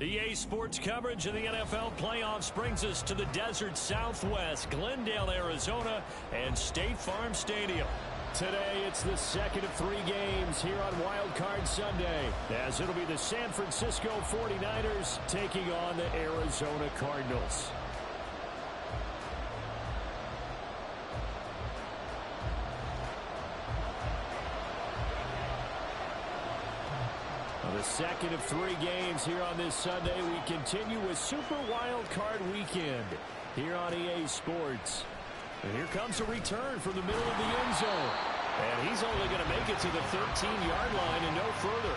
EA Sports coverage of the NFL playoffs brings us to the desert Southwest, Glendale, Arizona, and State Farm Stadium. Today, it's the second of 3 games here on Wild Card Sunday, as it'll be the San Francisco 49ers taking on the Arizona Cardinals. The second of 3 games here on this Sunday. We continue with Super Wild Card Weekend here on EA Sports. And here comes a return from the middle of the end zone. And he's only going to make it to the 13-yard line and no further.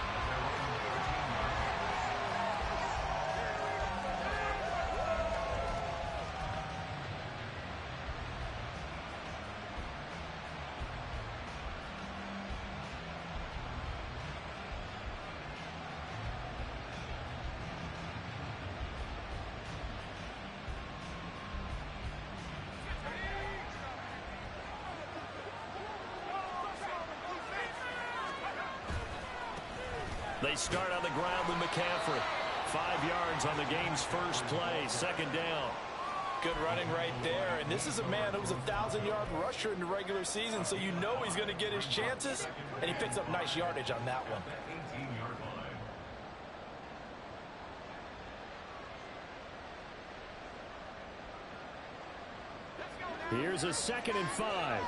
They start on the ground with McCaffrey. 5 yards on the game's first play. Second down. Good running right there. And this is a man who was a 1,000-yard rusher in the regular season, so you know he's going to get his chances. And he picks up nice yardage on that one. Here's a 2nd and 5.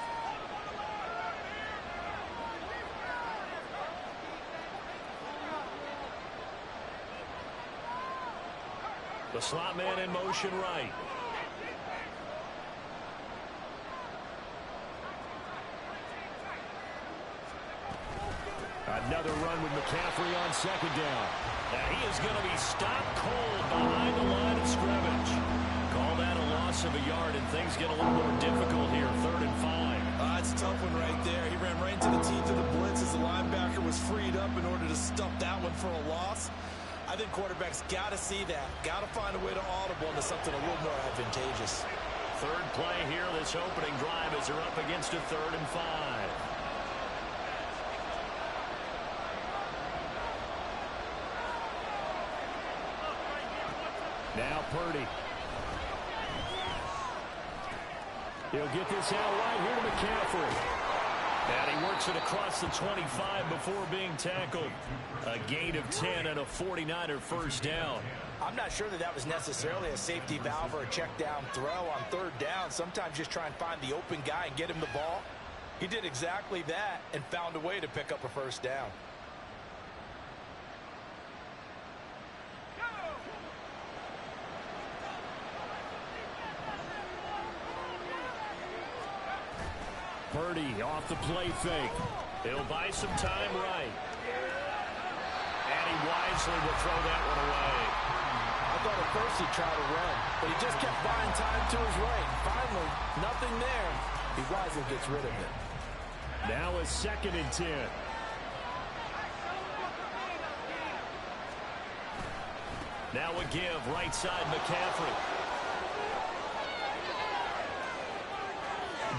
The slot man in motion right. Another run with McCaffrey on 2nd down. And he is going to be stopped cold behind the line of scrimmage. Call that a loss of a yard, and things get a little more difficult here. 3rd and 5. It's a tough one right there. He ran right into the teeth of the blitz as the linebacker was freed up in order to stuff that one for a loss. I think quarterbacks got to see that. Got to find a way to audible into something a little more advantageous. 3rd play here, this opening drive, as they're up against a 3rd and 5. Now Purdy. He'll get this out right here to McCaffrey. And he works it across the 25 before being tackled. A gain of 10 and a 49er first down. I'm not sure that was necessarily a safety valve or a check down throw on 3rd down. Sometimes just try and find the open guy and get him the ball. He did exactly that and found a way to pick up a first down. Purdy off the play fake. He'll buy some time right. And he wisely will throw that one away. I thought at first he'd try to run, but he just kept buying time to his right. Finally, nothing there. He wisely gets rid of it. Now a 2nd and 10. Now a give, right side McCaffrey.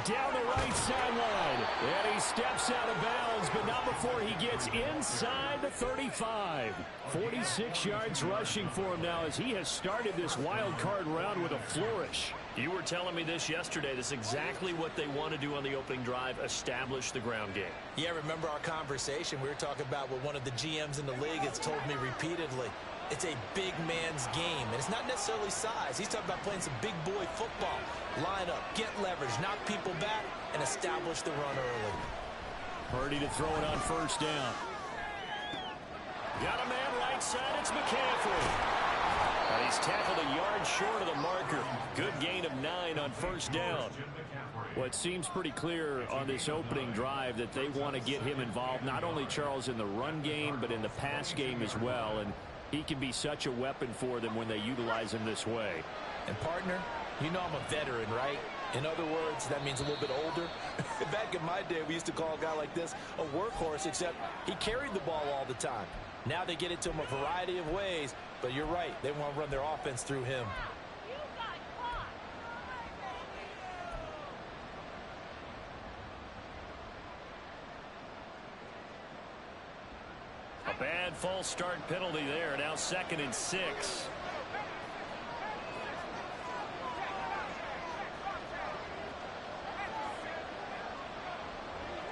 Down the right sideline. And he steps out of bounds, but not before he gets inside the 35. 46 yards rushing for him now as he has started this wild card round with a flourish. You were telling me this yesterday. This is exactly what they want to do on the opening drive, establish the ground game. Yeah, remember our conversation. We were talking about what one of the GMs in the league has told me repeatedly. It's a big man's game, and it's not necessarily size. He's talking about playing some big boy football. Line up, get leverage, knock people back, and establish the run early. Purdy to throw it on 1st down. Got a man right side, it's McCaffrey. And he's tackled a yard short of the marker. Good gain of 9 on 1st down. Well, it seems pretty clear on this opening drive that they want to get him involved, not only, Charles, in the run game, but in the pass game as well. And he can be such a weapon for them when they utilize him this way. And, partner, you know I'm a veteran, right? In other words, that means a little bit older. Back in my day, we used to call a guy like this a workhorse, except he carried the ball all the time. Now they get it to him a variety of ways, but you're right. They want to run their offense through him. A bad false start penalty there. Now 2nd and 6.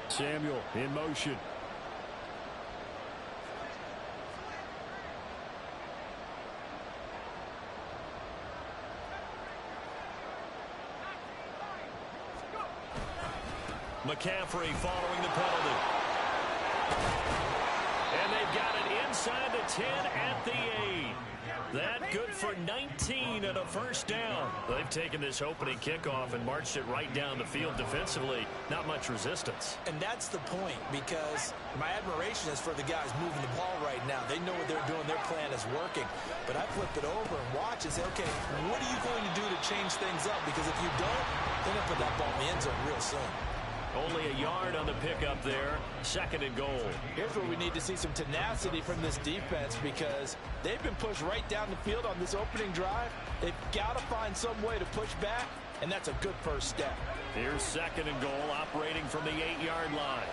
Samuel in motion. McCaffrey following the penalty. And they've got it inside the 10 at the 8. That good for 19 and a first down. They've taken this opening kickoff and marched it right down the field defensively. Not much resistance. And that's the point, because my admiration is for the guys moving the ball right now. They know what they're doing. Their plan is working. But I flip it over and watch and say, okay, what are you going to do to change things up? Because if you don't, they're going to put that ball in the end zone real soon. Only a yard on the pickup there. 2nd and goal. Here's where we need to see some tenacity from this defense, because they've been pushed right down the field on this opening drive. They've got to find some way to push back, and that's a good first step. Here's 2nd and goal, operating from the 8-yard line.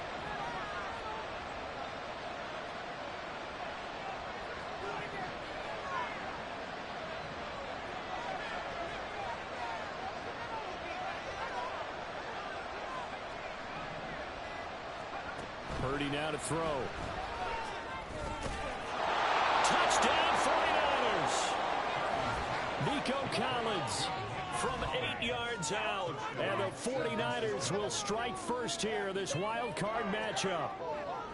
Purdy now to throw. Touchdown 49ers. Nico Collins from 8 yards out. And the 49ers will strike first here, this wild card matchup.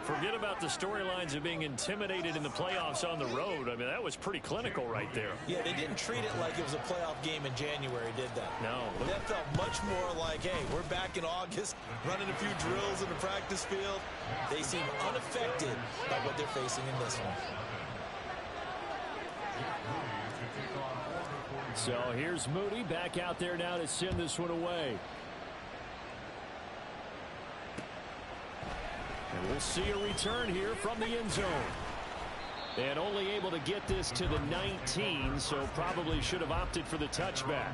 Forget about the storylines of being intimidated in the playoffs on the road. I mean, that was pretty clinical right there. Yeah, they didn't treat it like it was a playoff game in January, did they? No. That felt much more like, hey, we're back in August, running a few drills in the practice field. They seem unaffected by what they're facing in this one. So here's Moody back out there now to send this one away. And we'll see a return here from the end zone. And only able to get this to the 19, so probably should have opted for the touchback.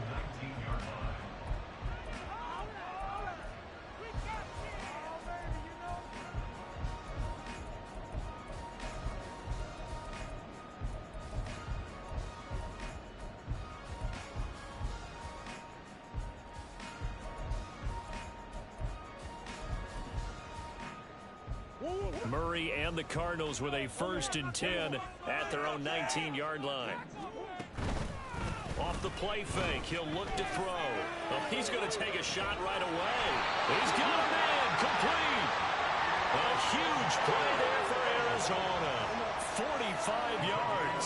Murray and the Cardinals with a 1st and 10 at their own 19-yard line. Off the play fake, he'll look to throw. Well, he's going to take a shot right away. He's got a man complete. A huge play there for Arizona. 45 yards.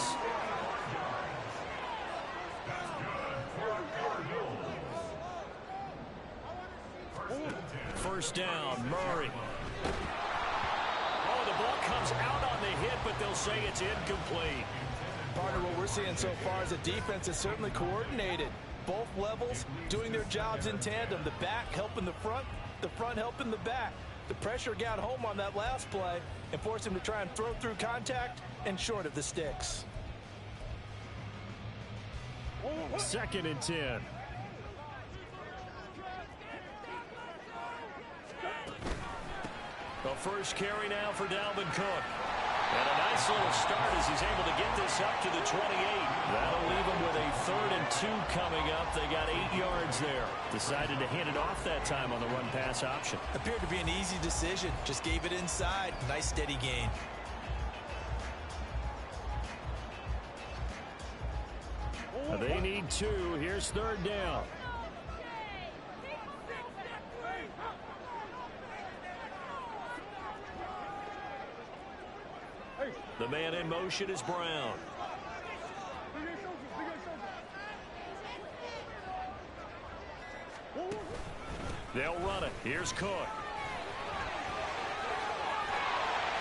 First down, Murray. Comes out on the hit, but they'll say it's incomplete. Partner, what we're seeing so far is the defense is certainly coordinated. Both levels doing their jobs in tandem. The back helping the front helping the back. The pressure got home on that last play and forced him to try and throw through contact and short of the sticks. 2nd and 10. The first carry now for Dalvin Cook. And a nice little start as he's able to get this up to the 28. That'll leave him with a 3rd and 2 coming up. They got 8 yards there. Decided to hand it off that time on the run-pass option. Appeared to be an easy decision. Just gave it inside. Nice steady gain. They need 2. Here's 3rd down. The man in motion is Brown. They'll run it. Here's Cook.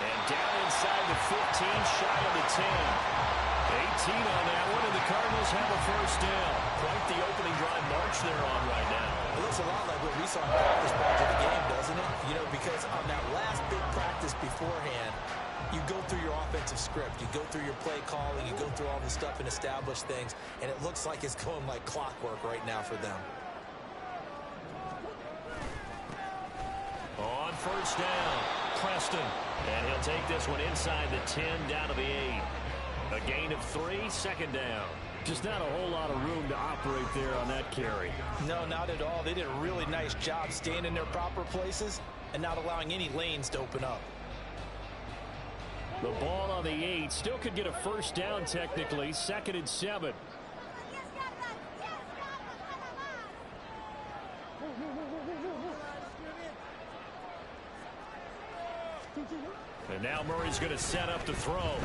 And down inside the 15, shy of the 10. 18 on that one, and the Cardinals have a first down. Quite the opening drive march they're on right now. It looks a lot like what we saw in practice prior to the game, doesn't it? You know, because on that last big practice beforehand, you go through your offensive script, you go through your play calling, you go through all this stuff and establish things, and it looks like it's going like clockwork right now for them. On first down, Preston. And he'll take this one inside the 10, down to the 8. A gain of 3, second down. Just not a whole lot of room to operate there on that carry. No, not at all. They did a really nice job staying in their proper places and not allowing any lanes to open up. The ball on the 8. Still could get a first down technically. 2nd and 7. And now Murray's going to set up to throw.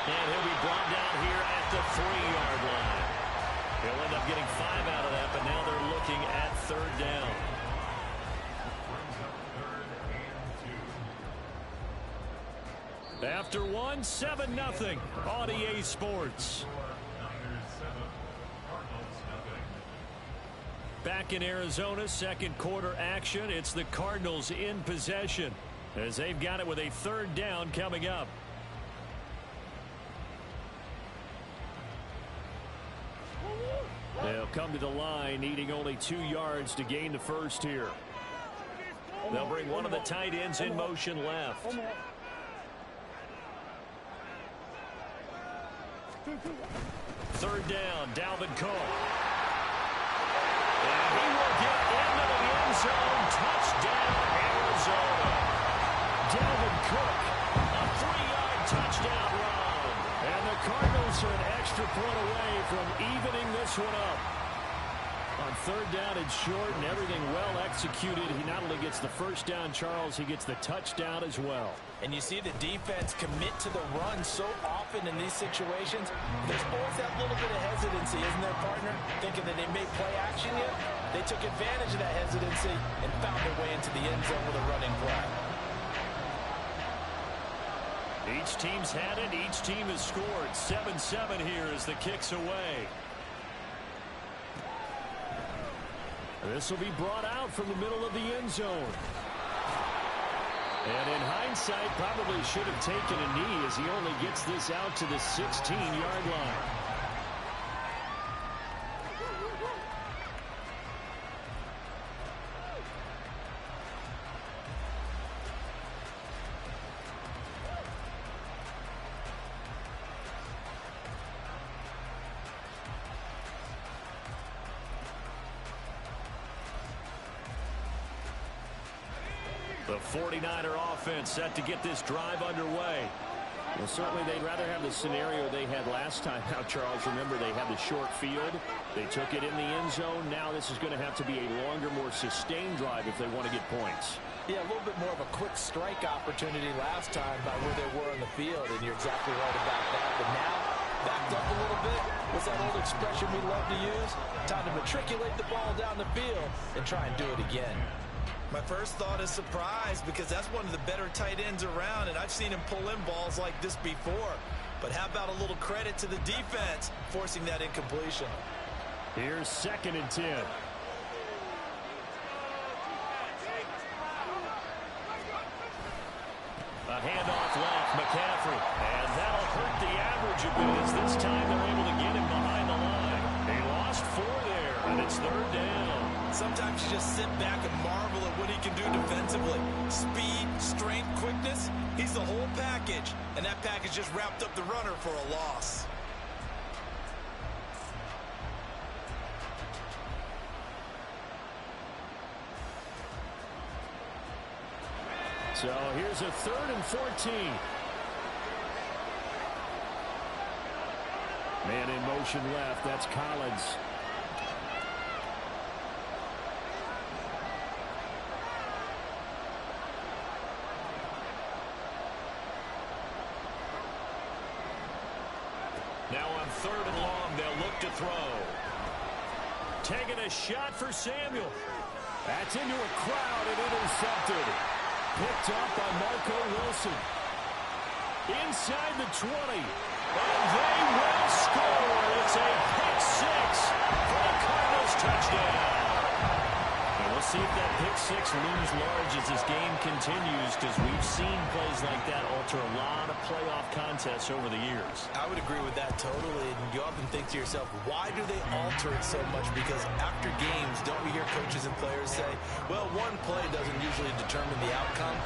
And he'll be brought down here at the 3-yard line. He'll end up getting 5 out of that, but now they're looking at 3rd down. After 1, 7-0 on EA Sports. Back in Arizona, 2nd quarter action. It's the Cardinals in possession as they've got it with a 3rd down coming up. They'll come to the line needing only 2 yards to gain the first here. They'll bring one of the tight ends in motion left. 3rd down, Dalvin Cook. And he will get into the end zone. Touchdown, Arizona. Dalvin Cook, a 3-yard touchdown run. And the Cardinals are an extra point away from evening this one up. On 3rd down and short and everything well executed. He not only gets the first down, Charles, he gets the touchdown as well. And you see the defense commit to the run so often in these situations. There's always that little bit of hesitancy, isn't there, partner? Thinking that they may play action yet. They took advantage of that hesitancy and found their way into the end zone with a running play. Each team's had it. Each team has scored. 7-7 here as the kick's away. This will be brought out from the middle of the end zone. And in hindsight, probably should have taken a knee as he only gets this out to the 16-yard line. The 49er offense set to get this drive underway. Well, certainly they'd rather have the scenario they had last time. Now, Charles, remember they had the short field. They took it in the end zone. Now this is going to have to be a longer, more sustained drive if they want to get points. Yeah, a little bit more of a quick strike opportunity last time by where they were on the field, and you're exactly right about that. But now, backed up a little bit. What's that old expression we love to use? Time to matriculate the ball down the field and try and do it again. My first thought is surprise because that's one of the better tight ends around, and I've seen him pull in balls like this before. But how about a little credit to the defense forcing that incompletion? Here's 2nd and 10. A handoff left, McCaffrey. And that'll hurt the average a bit as this time they're able to get him behind the line. They lost 4 there, and it's 3rd down. Sometimes you just sit back and marvel at what he can do defensively. Speed, strength, quickness, he's the whole package. And that package just wrapped up the runner for a loss. So here's a 3rd and 14. Man in motion left. That's Collins. Now on 3rd and long, they'll look to throw. Taking a shot for Samuel. That's into a crowd and intercepted. Picked up by Marco Wilson. Inside the 20. And they will score. It's a pick 6 for the Cardinals touchdown. And we'll see if that pick 6 looms large as this game continues, because we've seen plays like that all alter a lot of playoff contests over the years. I would agree with that totally. And you often think to yourself, why do they alter it so much? Because after games, don't we hear coaches and players say, well, one play doesn't usually determine the outcome.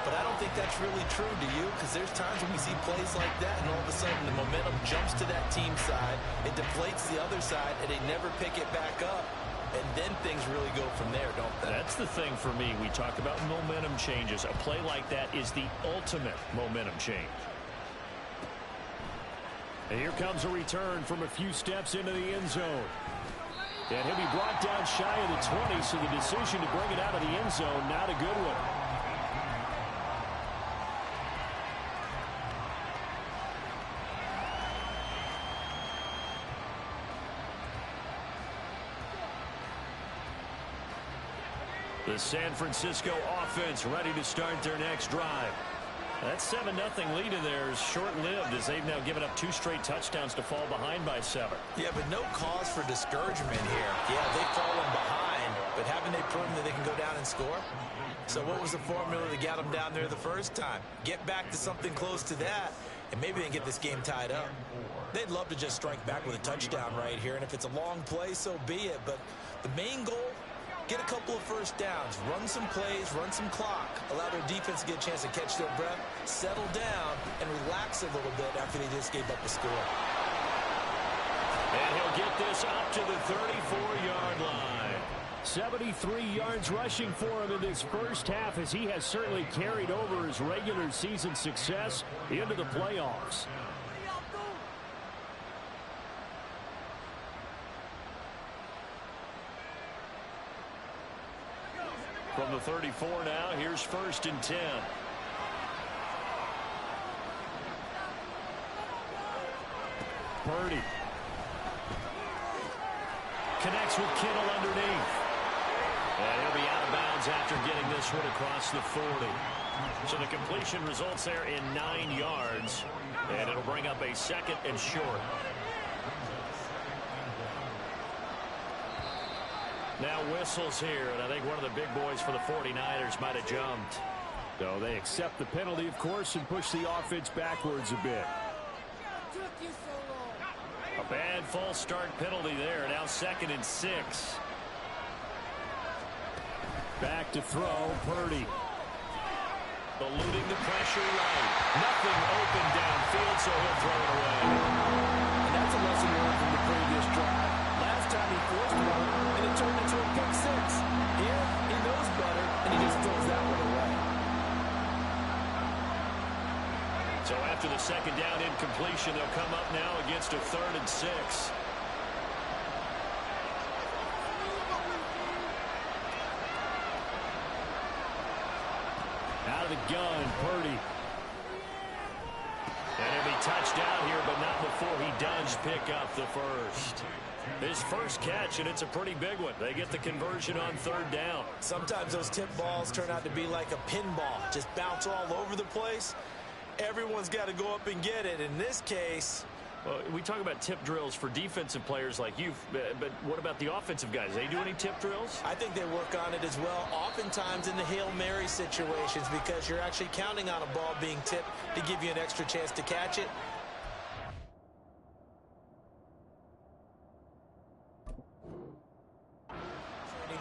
But I don't think that's really true, do you? Because there's times when we see plays like that, and all of a sudden the momentum jumps to that team side. It deflates the other side, and they never pick it back up. And then things really go from there, don't they? That's the thing for me. We talk about momentum changes. A play like that is the ultimate momentum change. And here comes a return from a few steps into the end zone. And he'll be brought down shy of the 20, so the decision to bring it out of the end zone, not a good one. The San Francisco offense ready to start their next drive. That 7-0 lead of theirs short-lived as they've now given up 2 straight touchdowns to fall behind by 7. Yeah, but no cause for discouragement here. Yeah, they've fallen behind, but haven't they proven that they can go down and score? So what was the formula that got them down there the first time? Get back to something close to that, and maybe they can get this game tied up. They'd love to just strike back with a touchdown right here, and if it's a long play, so be it. But the main goal, get a couple of first downs, run some plays, run some clock, allow their defense to get a chance to catch their breath, settle down, and relax a little bit after they just gave up a score. And he'll get this up to the 34-yard line. 73 yards rushing for him in this first half, as he has certainly carried over his regular season success into the playoffs. From the 34 now, here's 1st and 10. Purdy connects with Kittle underneath. And he'll be out of bounds after getting this one across the 40. So the completion results there in 9 yards. And it'll bring up a 2nd and short. Now whistles here, and I think one of the big boys for the 49ers might have jumped. So they accept the penalty, of course, and push the offense backwards a bit. A bad false start penalty there. Now 2nd and 6. Back to throw, Purdy. Eluding the pressure right. Nothing open downfield, so he'll throw it away. And that's a lesson learned from the previous drive. Last time he forced one, and it turned into a pick 6. Here, he knows better, and he just throws that one away. So after the 2nd down incompletion, they'll come up now against a 3rd and 6. Out of the gun, Purdy. And he'll be touched down here, but not before he does pick up the first. His first catch, and it's a pretty big one. They get the conversion on 3rd down. Sometimes those tip balls turn out to be like a pinball. Just bounce all over the place. Everyone's got to go up and get it. In this case, well, we talk about tip drills for defensive players like you, but what about the offensive guys? They do any tip drills? I think they work on it as well, oftentimes in the Hail Mary situations, because you're actually counting on a ball being tipped to give you an extra chance to catch it.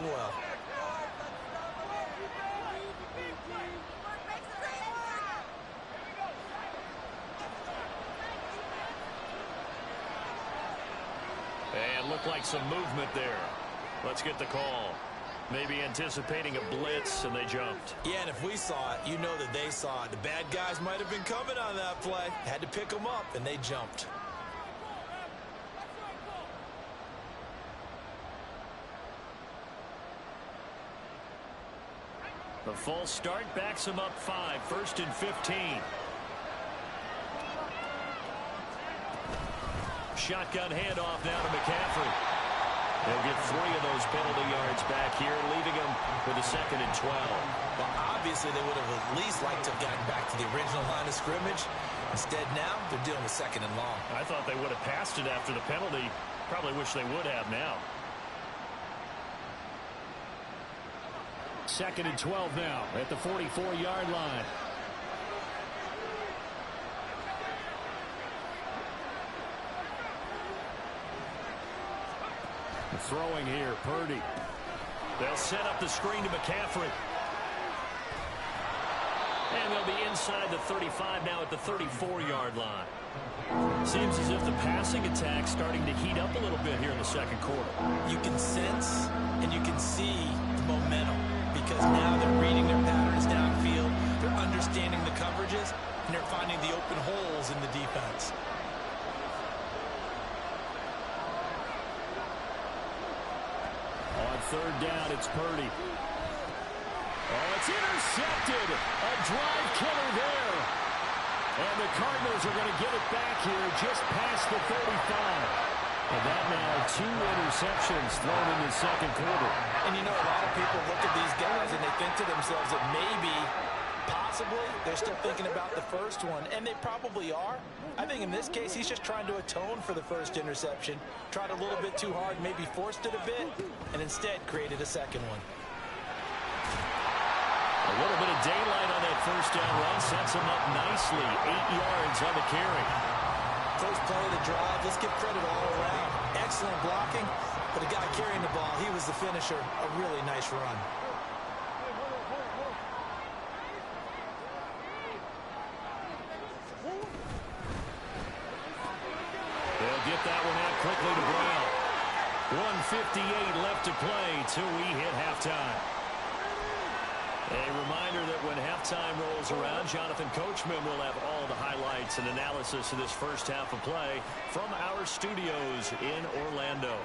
Well. And looked like some movement there. Let's get the call. Maybe anticipating a blitz, and they jumped. Yeah, and if we saw it, you know that they saw it. The bad guys might have been coming on that play. Had to pick them up, and they jumped. The false start backs him up 5, 1st and 15. Shotgun handoff now to McCaffrey. They'll get 3 of those penalty yards back here, leaving him with a 2nd and 12. Well, obviously they would have at least liked to have gotten back to the original line of scrimmage. Instead now, they're dealing with 2nd and long. I thought they would have passed it after the penalty. Probably wish they would have now. 2nd and 12 now at the 44-yard line. throwing here. Purdy. They'll set up the screen to McCaffrey. And they'll be inside the 35 now at the 34-yard line. Seems as if the passing attack's starting to heat up a little bit here in the second quarter. You can sense and you can see the momentum because now they're reading their patterns downfield, they're understanding the coverages, and they're finding the open holes in the defense. On third down, it's Purdy. Oh, it's intercepted. A drive killer there. And the Cardinals are going to get it back here just past the 35. And that now 2 interceptions thrown in the second quarter. And you know, a lot of people look at these guys and they think to themselves that maybe, possibly, they're still thinking about the first one. And they probably are. I think in this case, he's just trying to atone for the first interception. Tried a little bit too hard, maybe forced it a bit, and instead created a second one. A little bit of daylight on that first down run sets him up nicely. 8 yards on the carry. First play of the drive, let's give credit all around. Excellent blocking, but the guy carrying the ball, he was the finisher. A really nice run. They'll get that one out quickly to Brown. 1:58 left to play till we hit halftime. A reminder that when halftime rolls around, Jonathan Coachman will have all the highlights and analysis of this first half of play from our studios in Orlando.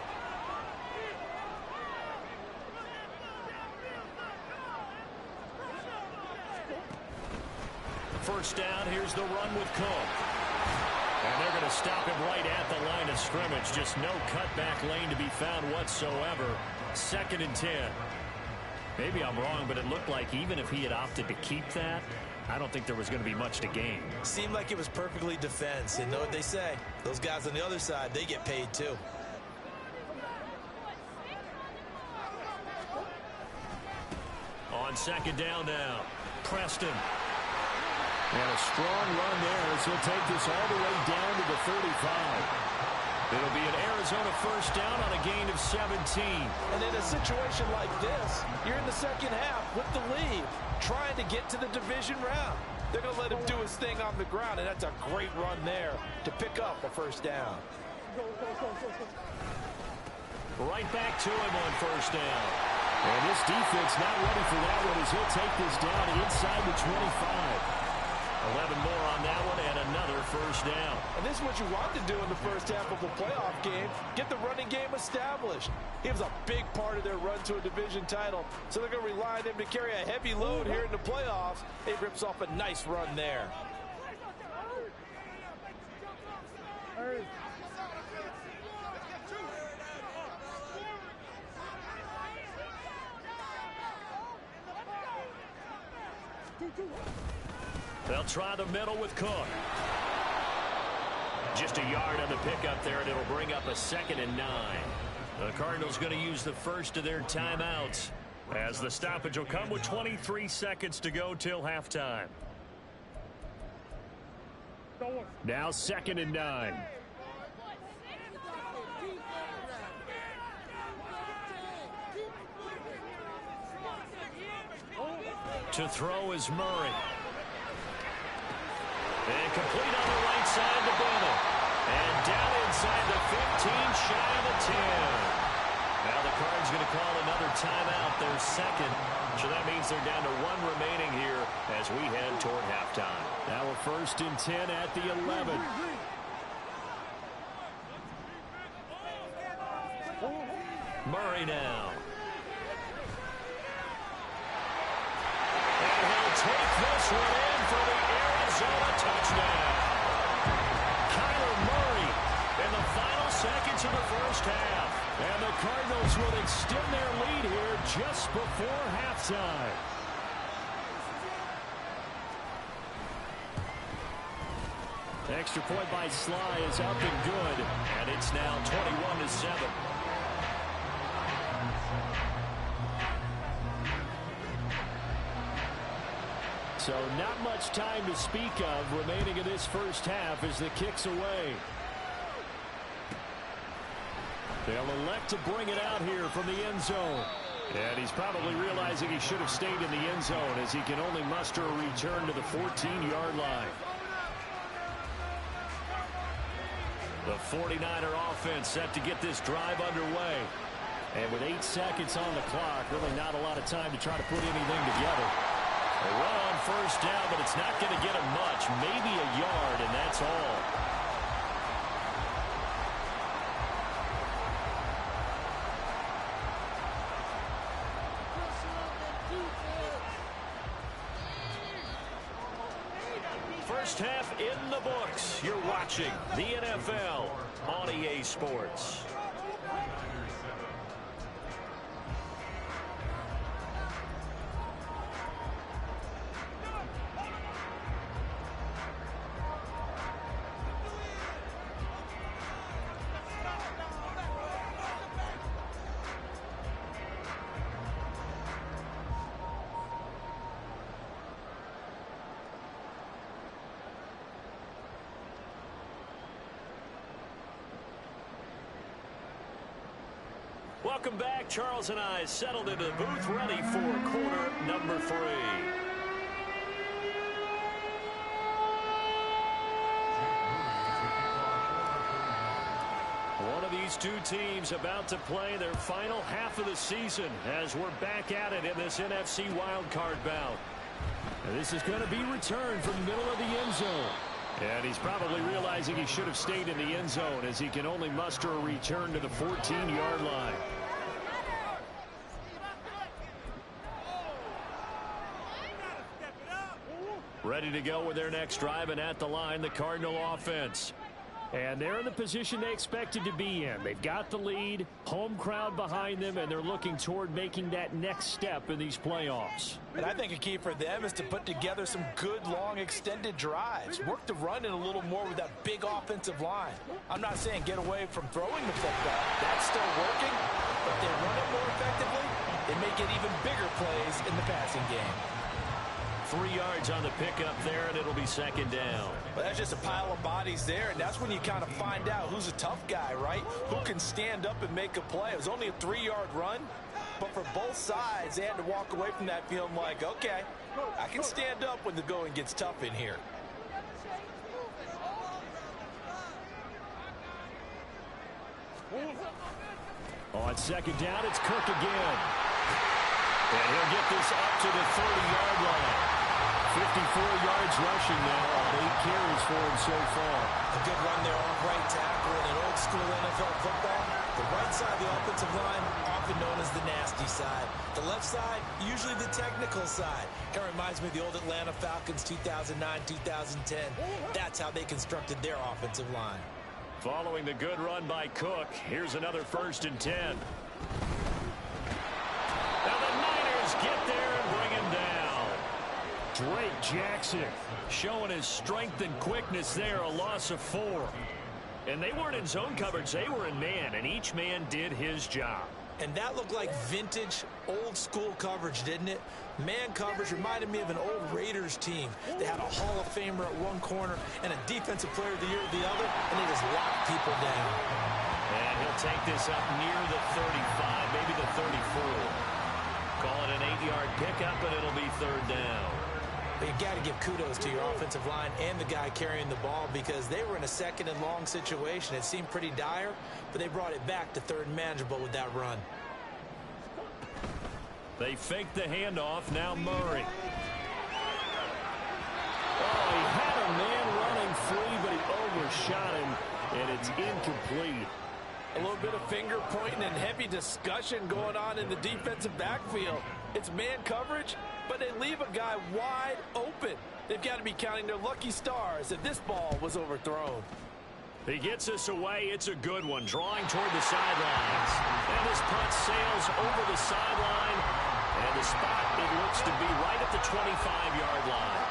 First down, here's the run with Cook. And they're going to stop him right at the line of scrimmage. Just no cutback lane to be found whatsoever. 2nd and 10. Maybe I'm wrong, but it looked like even if he had opted to keep that, I don't think there was going to be much to gain. Seemed like it was perfectly defense. And know what they say? Those guys on the other side, they get paid too. On 2nd down now, Preston. And a strong run there as he'll take this all the way down to the 35. It'll be an Arizona first down on a gain of 17. And in a situation like this, you're in the second half with the lead, trying to get to the division round. They're going to let him do his thing on the ground, and that's a great run there to pick up a first down. Right back to him on first down. And this defense not ready for that one as he'll take this down inside the 25. 11 more on that one and another first down. And this is what you want to do in the first half of a playoff game. Get the running game established. He was a big part of their run to a division title. So they're going to rely on him to carry a heavy load here in the playoffs. He rips off a nice run there. They'll try the middle with Cook. Just a yard on the pickup there, and it'll bring up a 2nd and 9. The Cardinals going to use the first of their timeouts as the stoppage will come with 23 seconds to go till halftime. Now 2nd and 9. To throw is Murray. And complete on the right side to Bennett. And down inside the 15, shy of the 10. Now the Cards going to call another timeout, their second. So that means they're down to 1 remaining here as we head toward halftime. Now a 1st and 10 at the 11. Murray now. And he'll take this one in for the Arizona touchdown. Kyler Murray in the final seconds of the first half. And the Cardinals will extend their lead here just before halftime. Extra point by Sly is up and good. And it's now 21-7. So not much time to speak of remaining in this first half as the kick's away. They'll elect to bring it out here from the end zone. And he's probably realizing he should have stayed in the end zone as he can only muster a return to the 14-yard line. The 49er offense set to get this drive underway. And with 8 seconds on the clock, really not a lot of time to try to put anything together. A run on first down, but it's not going to get him much. Maybe a yard, and that's all. First half in the books. You're watching the NFL on EA Sports. Welcome back. Charles and I settled into the booth, ready for quarter number 3. One of these two teams about to play their final half of the season as we're back at it in this NFC wildcard bout. And this is going to be returned from the middle of the end zone. And he's probably realizing he should have stayed in the end zone as he can only muster a return to the 14-yard line. Ready to go with their next drive, and at the line, the Cardinal offense. And they're in the position they expected to be in. They've got the lead, home crowd behind them, and they're looking toward making that next step in these playoffs. And I think a key for them is to put together some good, long, extended drives. Work the run in a little more with that big offensive line. I'm not saying get away from throwing the football. That's still working. But if they run it more effectively, they may get even bigger plays in the passing game. 3 yards on the pickup there, and it'll be second down. But that's just a pile of bodies there, and that's when you kind of find out who's a tough guy, right? Who can stand up and make a play. It was only a 3-yard run, but for both sides, they had to walk away from that feeling like, okay, I can stand up when the going gets tough in here. On second down, it's Cook again. And he'll get this up to the 30-yard line. 54 yards rushing now on 8 carries for him so far. A good run there off right tackle in an old school NFL football. The right side of the offensive line, often known as the nasty side. The left side, usually the technical side. Kind of reminds me of the old Atlanta Falcons 2009-2010. That's how they constructed their offensive line. Following the good run by Cook, here's another 1st and 10. And the Niners get there and bring him down. Drake Jackson showing his strength and quickness there, a loss of 4. And they weren't in zone coverage, they were in man, and each man did his job. And that looked like vintage, old-school coverage, didn't it? Man coverage reminded me of an old Raiders team. They had a Hall of Famer at one corner and a Defensive Player of the Year at the other, and they just locked people down. And he'll take this up near the 35, maybe the 34. Call it an 8-yard pickup, and it'll be 3rd down. But you got to give kudos to your offensive line and the guy carrying the ball because they were in a 2nd and long situation. It seemed pretty dire, but they brought it back to 3rd and manageable with that run. They faked the handoff. Now Murray. Oh, he had a man running free, but he overshot him, and it's incomplete. A little bit of finger pointing and heavy discussion going on in the defensive backfield. It's man coverage, but they leave a guy wide open. They've got to be counting their lucky stars if this ball was overthrown. He gets us away. It's a good one, drawing toward the sidelines. And this punt sails over the sideline. And the spot, it looks to be right at the 25-yard line.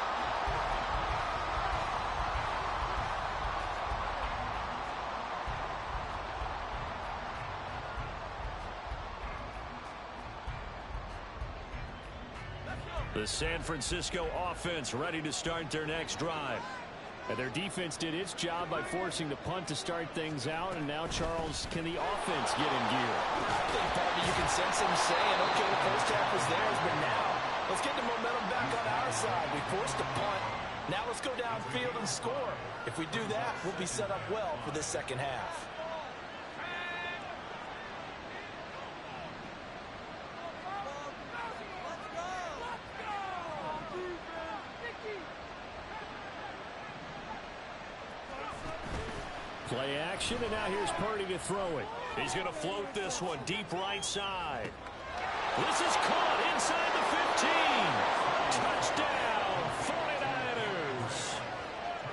The San Francisco offense ready to start their next drive. And their defense did its job by forcing the punt to start things out. And now, Charles, can the offense get in gear? I think, partner, you can sense him saying, okay, the first half was theirs, but now let's get the momentum back on our side. We forced the punt. Now let's go downfield and score. If we do that, we'll be set up well for this second half. Play action, and now here's Purdy to throw it. He's going to float this one deep right side. This is caught inside the 15. Touchdown, 49ers.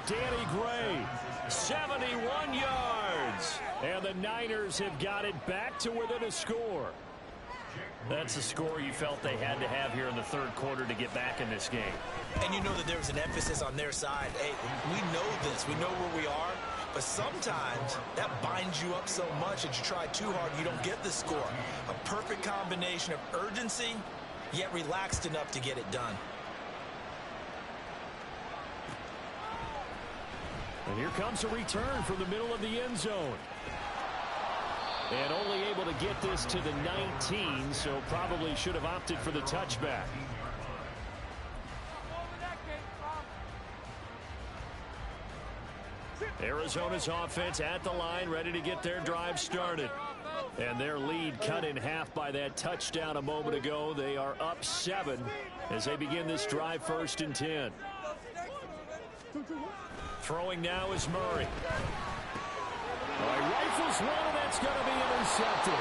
Danny Gray, 71 yards. And the Niners have got it back to within a score. That's the score you felt they had to have here in the third quarter to get back in this game. And you know that there was an emphasis on their side. Hey, we know this. We know where we are. But sometimes that binds you up so much that you try too hard, you don't get the score. A perfect combination of urgency, yet relaxed enough to get it done. And here comes a return from the middle of the end zone. And only able to get this to the 19, so probably should have opted for the touchback. Arizona's offense at the line, ready to get their drive started. And their lead cut in half by that touchdown a moment ago. They are up 7 as they begin this drive, 1st and 10. Throwing now is Murray. Rifles one, and that's going to be intercepted.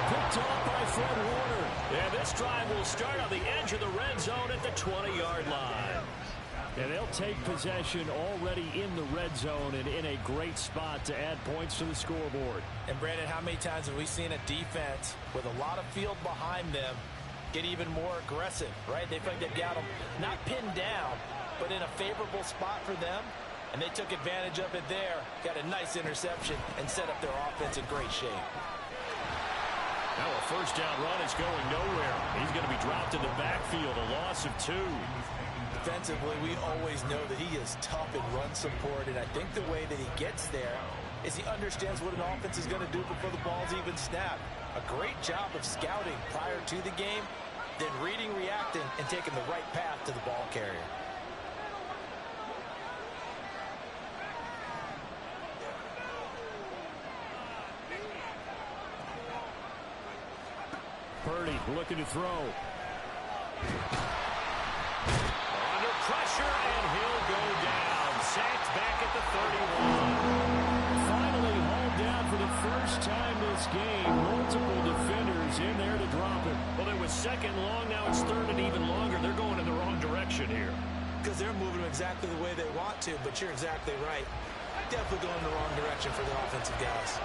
Picked off by Fred Warner. And this drive will start on the edge of the red zone at the 20-yard line. And they'll take possession already in the red zone and in a great spot to add points to the scoreboard. And, Brandon, how many times have we seen a defense with a lot of field behind them get even more aggressive, right? They feel like they've got them not pinned down, but in a favorable spot for them. And they took advantage of it there, got a nice interception, and set up their offense in great shape. Now a first down run is going nowhere. He's going to be dropped in the backfield, a loss of 2. Defensively, we always know that he is tough in run support, and I think the way that he gets there is he understands what an offense is going to do before the ball's even snapped. A great job of scouting prior to the game, then reading, reacting, and taking the right path to the ball carrier. Purdy looking to throw. Under pressure, and he'll go down. Sacked back at the 31. Finally hauled down for the first time this game. Multiple defenders in there to drop it. Well, it was second long. Now it's third and even longer. They're going in the wrong direction here. Because they're moving exactly the way they want to, but you're exactly right. Definitely going in the wrong direction for the offensive guys.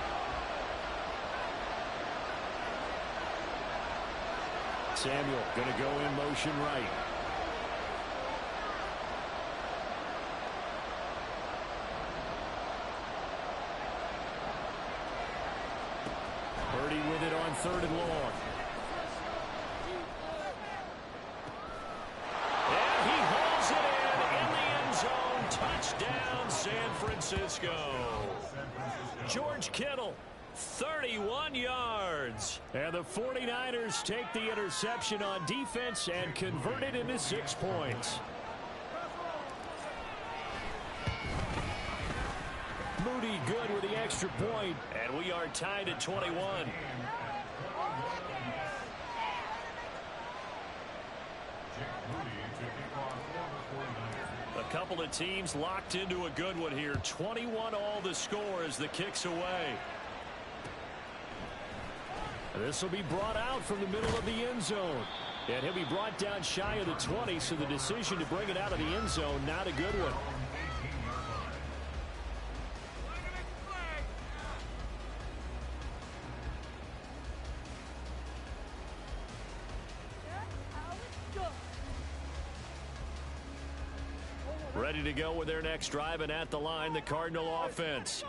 Samuel going to go in motion right. Purdy with it on 3rd and long. And he hauls it in the end zone. Touchdown, San Francisco. George Kittle, 31 yards. And the 49ers take the interception on defense and convert it into 6 points. Moody good with the extra point, and we are tied at 21. A couple of teams locked into a good one here. 21 all the score as the kick's away. This will be brought out from the middle of the end zone. And he'll be brought down shy of the 20, so the decision to bring it out of the end zone, not a good one. Ready to go with their next drive, and at the line, the Cardinal offense.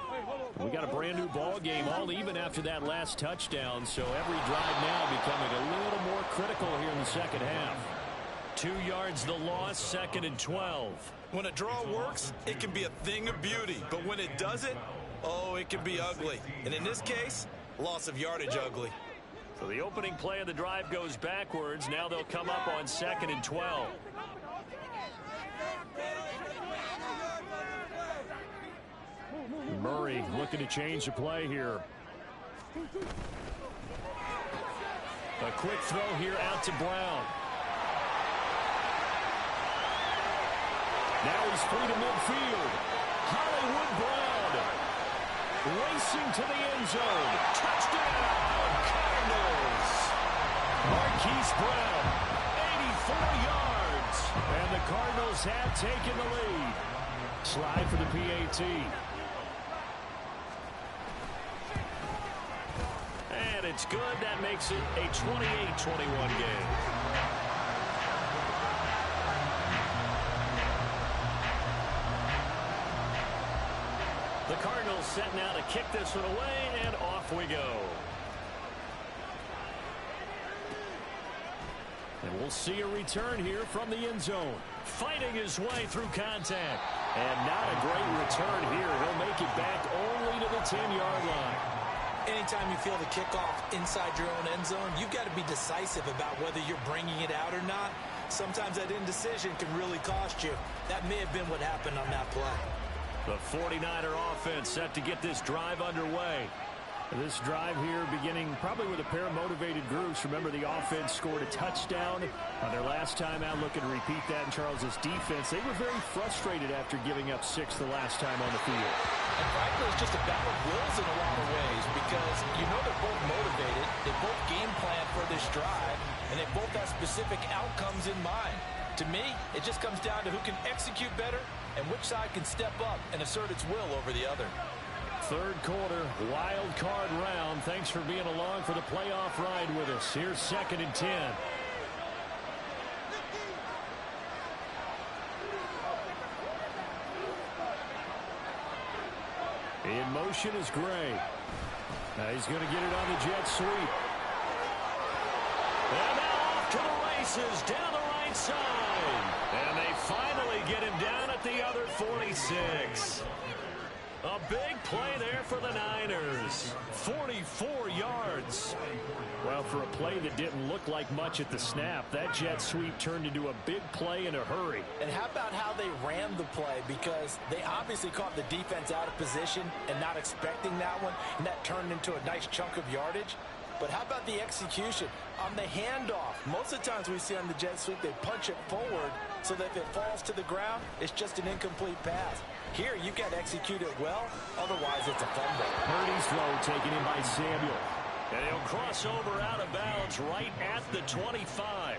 We got a brand new ball game, all even after that last touchdown, so every drive now becoming a little more critical here in the second half. 2 yards the loss, 2nd and 12. When a draw works, it can be a thing of beauty. But when it doesn't, oh, it can be ugly. And in this case, loss of yardage ugly. So the opening play of the drive goes backwards. Now they'll come up on 2nd and 12. Murray looking to change the play here. A quick throw here out to Brown. Now he's free to midfield. Hollywood Brown racing to the end zone. Touchdown, Cardinals. Marquise Brown, 84 yards. And the Cardinals have taken the lead. Slide for the PAT. And it's good. That makes it a 28-21 game. The Cardinals set now to kick this one away, and off we go. And we'll see a return here from the end zone. Fighting his way through contact. And not a great return here. He'll make it back only to the 10-yard line. Anytime you feel the kickoff inside your own end zone, you've got to be decisive about whether you're bringing it out or not. Sometimes that indecision can really cost you. That may have been what happened on that play. The 49er offense set to get this drive underway. This drive here beginning probably with a pair of motivated groups. Remember, the offense scored a touchdown on their last time out. Looking to repeat that in Charles's defense. They were very frustrated after giving up 6 the last time on the field. And frankly, it's just a battle of wills in a lot of ways because you know they're both motivated. They both game plan for this drive, and they both have specific outcomes in mind. To me, it just comes down to who can execute better and which side can step up and assert its will over the other. Third quarter, wild card round. Thanks for being along for the playoff ride with us. Here's 2nd and 10. In motion is Gray. Now he's going to get it on the jet sweep. And now off to the races down the right side. And they finally get him down at the other 46. A big play there for the Niners. 44 yards. Well, for a play that didn't look like much at the snap, that jet sweep turned into a big play in a hurry. And how about how they ran the play? Because they obviously caught the defense out of position and not expecting that one, and that turned into a nice chunk of yardage. But how about the execution? On the handoff, most of the times we see on the jet sweep, they punch it forward so that if it falls to the ground, it's just an incomplete pass. Here, you've got to execute it well, otherwise it's a fumble. Purdy's throw taken in by Samuel. And he'll cross over out of bounds right at the 25.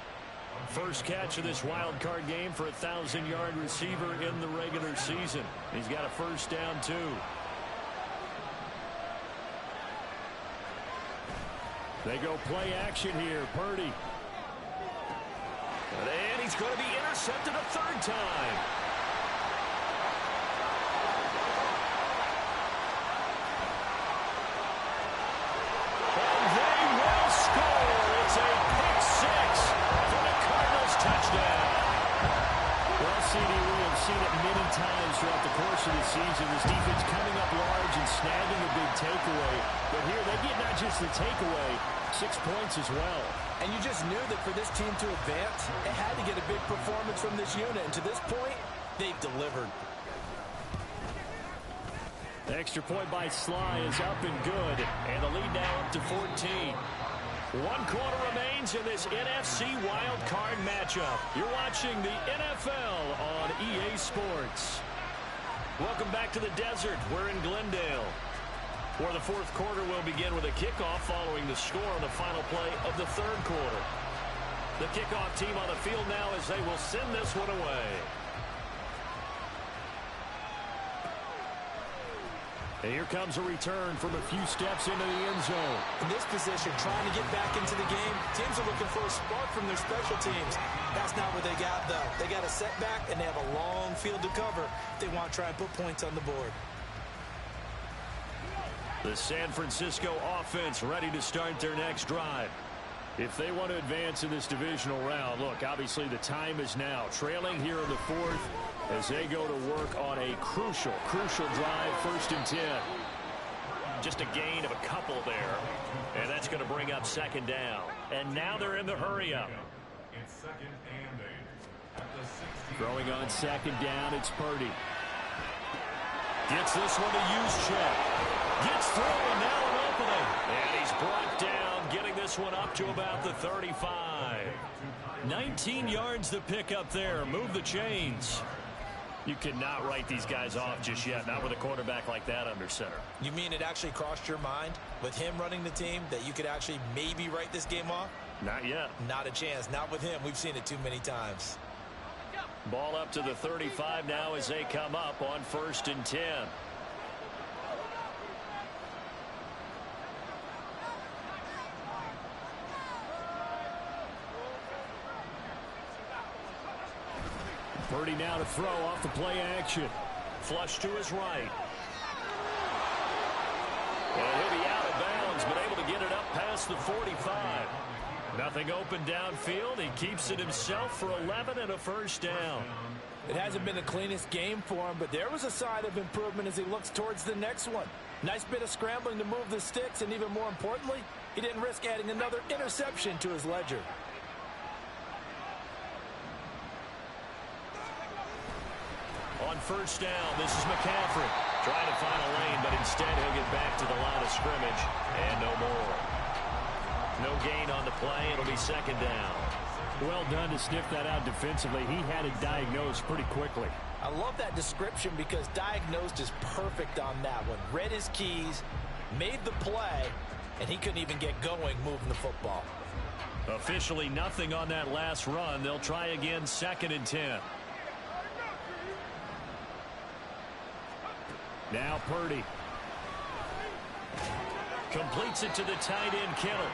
First catch of this wild card game for a 1,000-yard receiver in the regular season. He's got a first down, too. They go play action here. Purdy. And he's going to be intercepted a third time. And they will score. It's a pick six for the Cardinals touchdown. Well, CD, we have seen it many times throughout the course of the season. This defense coming up large and snagging a big takeaway. But here they get not just the takeaway, 6 points as well. And you just knew that for this team to advance, it had to get a big performance from this unit. And to this point, they've delivered. The extra point by Sly is up and good. And the lead now up to 14. 1 quarter remains in this NFC wild card matchup. You're watching the NFL on EA Sports. Welcome back to the desert. We're in Glendale, where the fourth quarter will begin with a kickoff following the score on the final play of the third quarter. The kickoff team on the field now as they will send this one away. And here comes a return from a few steps into the end zone. In this position, trying to get back into the game, teams are looking for a spark from their special teams. That's not what they got, though. They got a setback, and they have a long field to cover if they want to try and put points on the board. The San Francisco offense ready to start their next drive. If they want to advance in this divisional round, look, obviously the time is now. Trailing here in the fourth as they go to work on a crucial drive, 1st and 10. Just a gain of a couple there, and that's going to bring up 2nd down. And now they're in the hurry-up. Throwing on 2nd down, it's Purdy. Gets this one to Juszczyk. Gets through, and now an opening. And he's brought down, getting this one up to about the 35. 19 yards to pick up there. Move the chains. You cannot write these guys off just yet, not with a quarterback like that under center. You mean it actually crossed your mind with him running the team that you could actually maybe write this game off? Not yet. Not a chance. Not with him. We've seen it too many times. Ball up to the 35 now as they come up on 1st and 10. Purdy now to throw off the play action. Flush to his right. And he'll be out of bounds, but able to get it up past the 45. Nothing open downfield. He keeps it himself for 11 and a 1st down. It hasn't been the cleanest game for him, but there was a sign of improvement as he looks towards the next one. Nice bit of scrambling to move the sticks, and even more importantly, he didn't risk adding another interception to his ledger. On 1st down, this is McCaffrey. Trying to find a lane, but instead he'll get back to the line of scrimmage. And no more. No gain on the play. It'll be 2nd down. Well done to sniff that out defensively. He had it diagnosed pretty quickly. I love that description because diagnosed is perfect on that one. Read his keys, made the play, and he couldn't even get going moving the football. Officially nothing on that last run. They'll try again, 2nd and 10. Now Purdy. Completes it to the tight end, Kittle.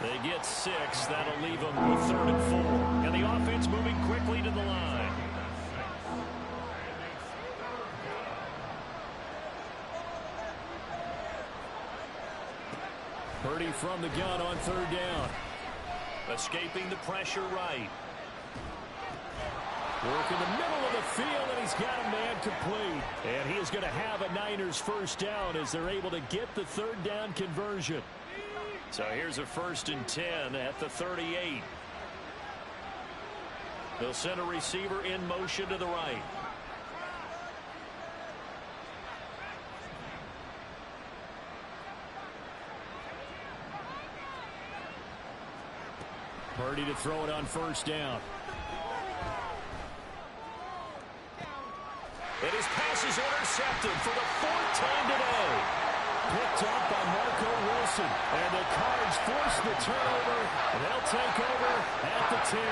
They get 6. That'll leave them with 3rd and 4. And the offense moving quickly to the line. Purdy from the gun on 3rd down. Escaping the pressure right. Work in the middle of the field, and he's got a man complete. And he is going to have a Niners 1st down as they're able to get the 3rd down conversion. So here's a 1st and 10 at the 38. They'll send a receiver in motion to the right. Purdy to throw it on 1st down. And his pass is intercepted for the 4th time today. Picked up by Marco Wilson. And the Cards force the turnover. And they'll take over at the 10.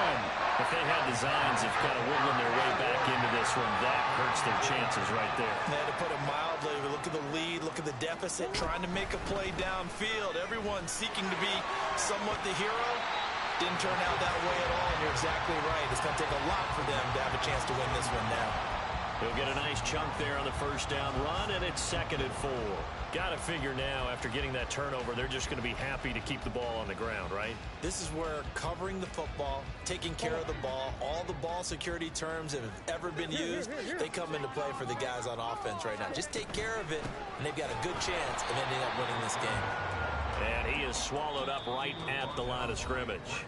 If they had designs of kind of wiggling their way back into this one, that hurts their chances right there. Yeah, to put it mildly, look at the lead, look at the deficit, trying to make a play downfield. Everyone seeking to be somewhat the hero. Didn't turn out that way at all, and you're exactly right. It's going to take a lot for them to have a chance to win this one now. He'll get a nice chunk there on the 1st down run, and it's 2nd and 4. Got to figure now, after getting that turnover, they're just going to be happy to keep the ball on the ground, right? This is where covering the football, taking care of the ball, all the ball security terms that have ever been used, they come into play for the guys on offense right now. Just take care of it, and they've got a good chance of ending up winning this game. And he is swallowed up right at the line of scrimmage.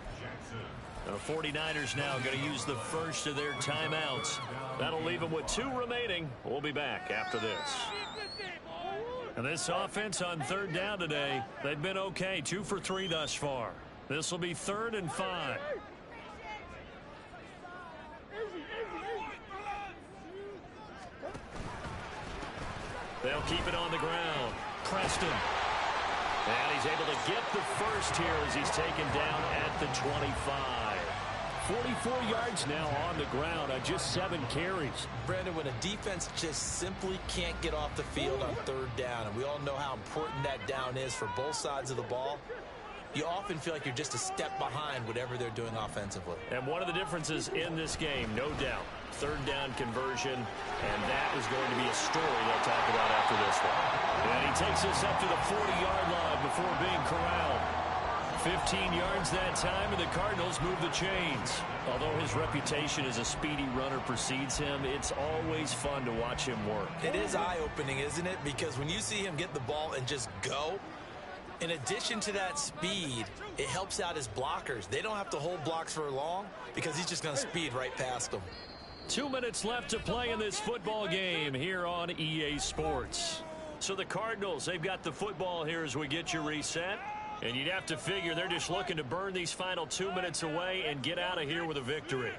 The 49ers now going to use the first of their timeouts. That'll leave them with 2 remaining. We'll be back after this. And this offense on 3rd down today, they've been okay. 2 for 3 thus far. This will be 3rd and 5. They'll keep it on the ground. Preston. And he's able to get the first here as he's taken down at the 25. 44 yards now on the ground on just 7 carries. Brandon, when a defense just simply can't get off the field on 3rd down, and we all know how important that down is for both sides of the ball, you often feel like you're just a step behind whatever they're doing offensively. And one of the differences in this game, no doubt, 3rd down conversion, and that is going to be a story they'll talk about after this one. And he takes us up to the 40-yard line before being corralled. 15 yards that time, and the Cardinals move the chains. Although his reputation as a speedy runner precedes him, it's always fun to watch him work. It is eye-opening, isn't it? Because when you see him get the ball and just go, in addition to that speed, it helps out his blockers. They don't have to hold blocks for long because he's just going to speed right past them. 2 minutes left to play in this football game here on EA Sports. So the Cardinals, they've got the football here as we get you reset. And you'd have to figure they're just looking to burn these final 2 minutes away and get out of here with a victory.